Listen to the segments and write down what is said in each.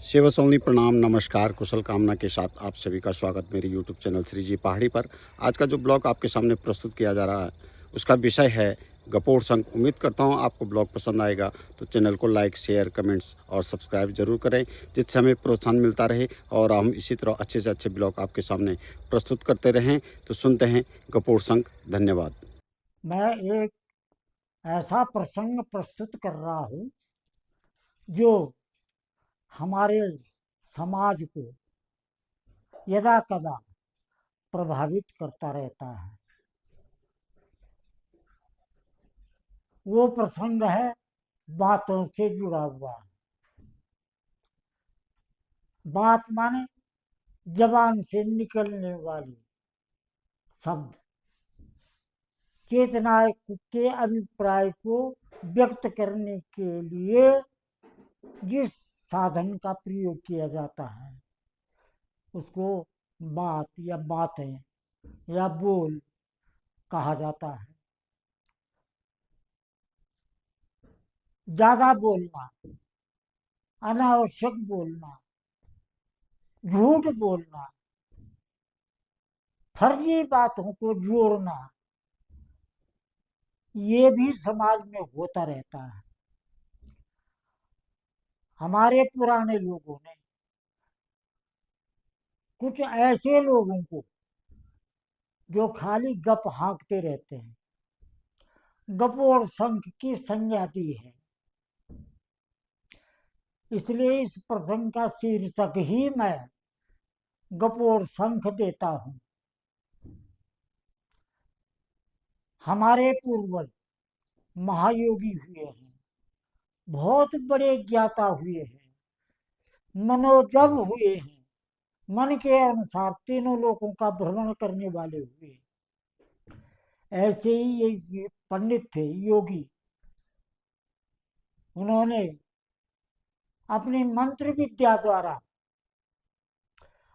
शिव सोनी प्रणाम, नमस्कार, कुशल कामना के साथ आप सभी का स्वागत मेरे यूट्यूब चैनल श्री जी पहाड़ी पर। आज का जो ब्लॉग आपके सामने प्रस्तुत किया जा रहा है उसका विषय है गपोड़ संघ। उम्मीद करता हूं आपको ब्लॉग पसंद आएगा, तो चैनल को लाइक, शेयर, कमेंट्स और सब्सक्राइब जरूर करें, जिससे हमें प्रोत्साहन मिलता रहे और हम इसी तरह अच्छे से अच्छे ब्लॉग आपके सामने प्रस्तुत करते रहें। तो सुनते हैं गपोड़ संघ। धन्यवाद। मैं एक ऐसा प्रसंग प्रस्तुत कर रहा हूँ जो हमारे समाज को यदा कदा प्रभावित करता रहता है। वो प्रसंग है बातों से जुड़ा हुआ। बात माने जबान से निकलने वाली शब्द चेतना के अभिप्राय को व्यक्त करने के लिए जिस साधन का प्रयोग किया जाता है उसको बात या बातें या बोल कहा जाता है। ज्यादा बोलना, अनावश्यक बोलना, झूठ बोलना, फर्जी बातों को जोड़ना, ये भी समाज में होता रहता है। हमारे पुराने लोगों ने कुछ ऐसे लोगों को जो खाली गप हाँकते रहते हैं, गप और शंख की संज्ञा दी है। इसलिए इस प्रसंग का शीर्षक ही मैं गप और शंख देता हूँ। हमारे पूर्वज महायोगी हुए हैं, बहुत बड़े ज्ञाता हुए हैं, मनोजव हुए हैं, मन के अनुसार तीनों लोगों का भ्रमण करने वाले हुए। ऐसे ही ये पंडित थे, योगी। उन्होंने अपनी मंत्र विद्या द्वारा,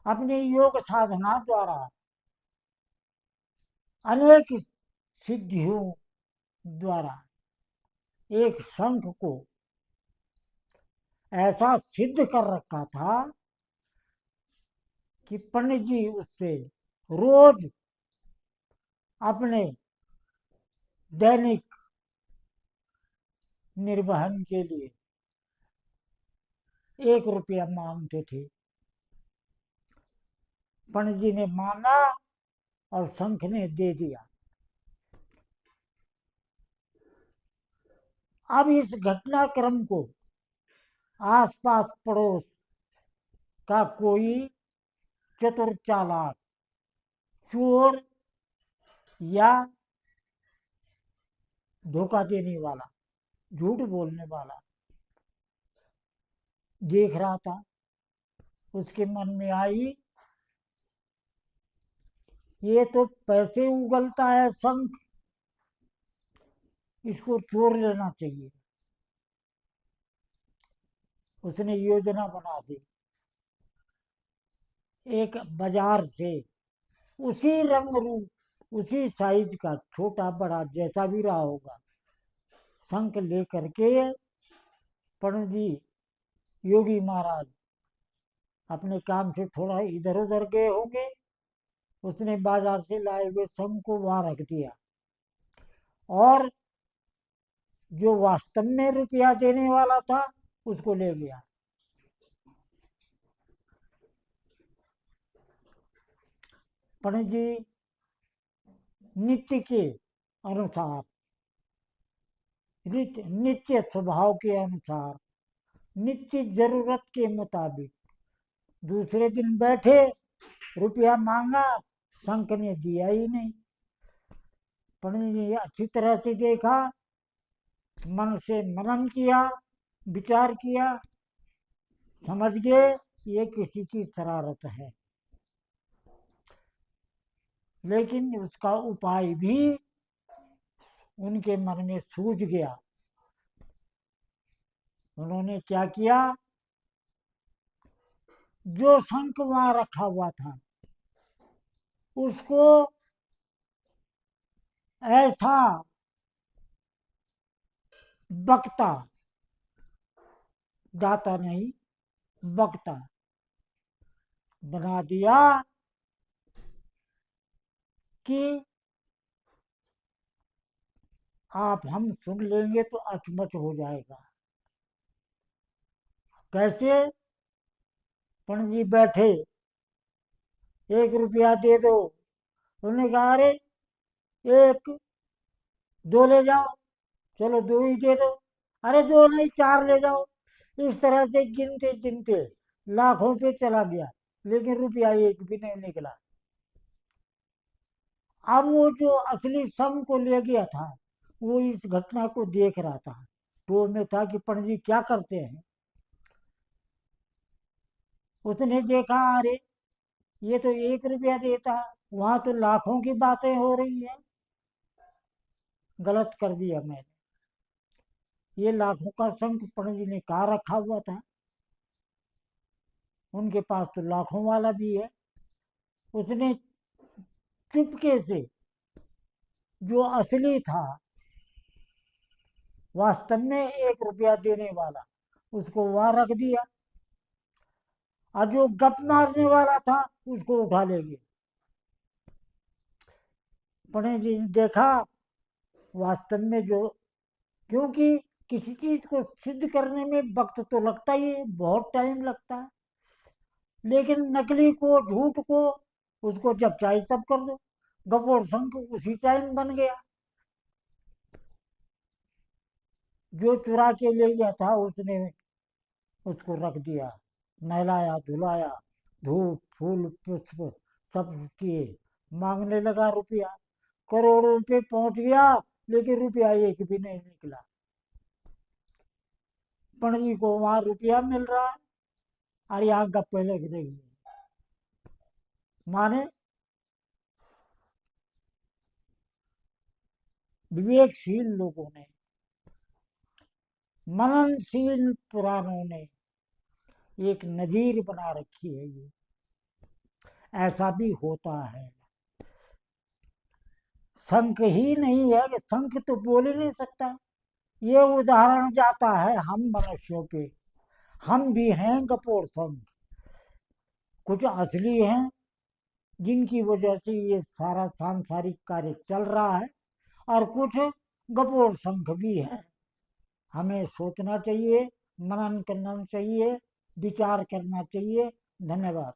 अपनी योग साधना द्वारा अनेक सिद्धियों द्वारा एक शंख को ऐसा सिद्ध कर रखा था कि पंडित जी उससे रोज अपने दैनिक निर्वहन के लिए 1 रुपया मांगते थे। पंडित जी ने मांगा और शंख ने दे दिया। अब इस घटनाक्रम को आसपास पड़ोस का कोई चतुर चालाक चोर या धोखा देने वाला, झूठ बोलने वाला देख रहा था। उसके मन में आई, ये तो पैसे उगलता है शंख, इसको चोर लेना चाहिए। उसने योजना बना दी। एक बाजार से उसी रंग रूप, उसी साइज का, छोटा बड़ा जैसा भी रहा होगा, शंख लेकर के पंडित जी योगी महाराज अपने काम से थोड़ा इधर उधर गए होंगे। उसने बाजार से लाए हुए शंख को वहां रख दिया और जो वास्तव में रुपया देने वाला था उसको ले लिया। पंडित जी नित्य के अनुसार, नित्य स्वभाव के अनुसार, नित्य जरूरत के मुताबिक दूसरे दिन बैठे, रुपया मांगा, शंख ने दिया ही नहीं। पंडित जी अच्छी तरह से देखा, मन से मनन किया, विचार किया, समझ गए ये किसी की शरारत है। लेकिन उसका उपाय भी उनके मन में सूझ गया। उन्होंने क्या किया, जो शंख वहां रखा हुआ था उसको ऐसा बकता, गाता नहीं, वक्ता बना दिया कि आप हम सुन लेंगे तो अचमच हो जाएगा। कैसे? पंडित जी बैठे, 1 रुपया दे दो। उन्होंने कहा अरे 1 2 ले जाओ, चलो 2 ही दे दो। अरे 2 नहीं 4 ले जाओ। इस तरह से गिनते गिनते लाखों पे चला गया, लेकिन रुपया एक भी नहीं निकला। अब वो जो असली संघ को ले गया था, वो इस घटना को देख रहा था, तो में था कि पंडित जी क्या करते हैं। उसने देखा अरे ये तो 1 रुपया देता, वहां तो लाखों की बातें हो रही है। गलत कर दिया मैंने। ये लाखों का संख पंडित जी ने कहा रखा हुआ था, उनके पास तो लाखों वाला भी है। उसने चुपके से जो असली था, वास्तव में 1 रुपया देने वाला, उसको वहां रख दिया, और जो गप मारने वाला था उसको उठा ले गए। पंडित जी ने देखा वास्तव में जो, क्योंकि किसी चीज को सिद्ध करने में वक्त तो लगता ही है, बहुत टाइम लगता है, लेकिन नकली को झूठ को उसको जब चाहे तब कर दो। गपोर संघ उसी टाइम बन गया। जो चुरा के ले गया था उसने उसको रख दिया, नहलाया धुलाया, धूप फूल पुष्प सब किए, मांगने लगा रुपया। करोड़ों पे पहुंच गया, लेकिन रुपया एक भी नहीं निकला। पंडित जी को वहां रुपया मिल रहा है और यहाँ गप्पे लग रही है। माने विवेकशील लोगों ने, मननशील पुराणों ने एक नजीर बना रखी है। ये ऐसा भी होता है। शंख ही नहीं है कि शंख तो बोल ही नहीं सकता। ये उदाहरण जाता है हम मनुष्यों पे। हम भी हैं कपोर संघ, कुछ असली हैं जिनकी वजह से ये सारा सांसारिक कार्य चल रहा है, और कुछ गपोर संघ भी है। हमें सोचना चाहिए, मनन करना चाहिए, विचार करना चाहिए। धन्यवाद।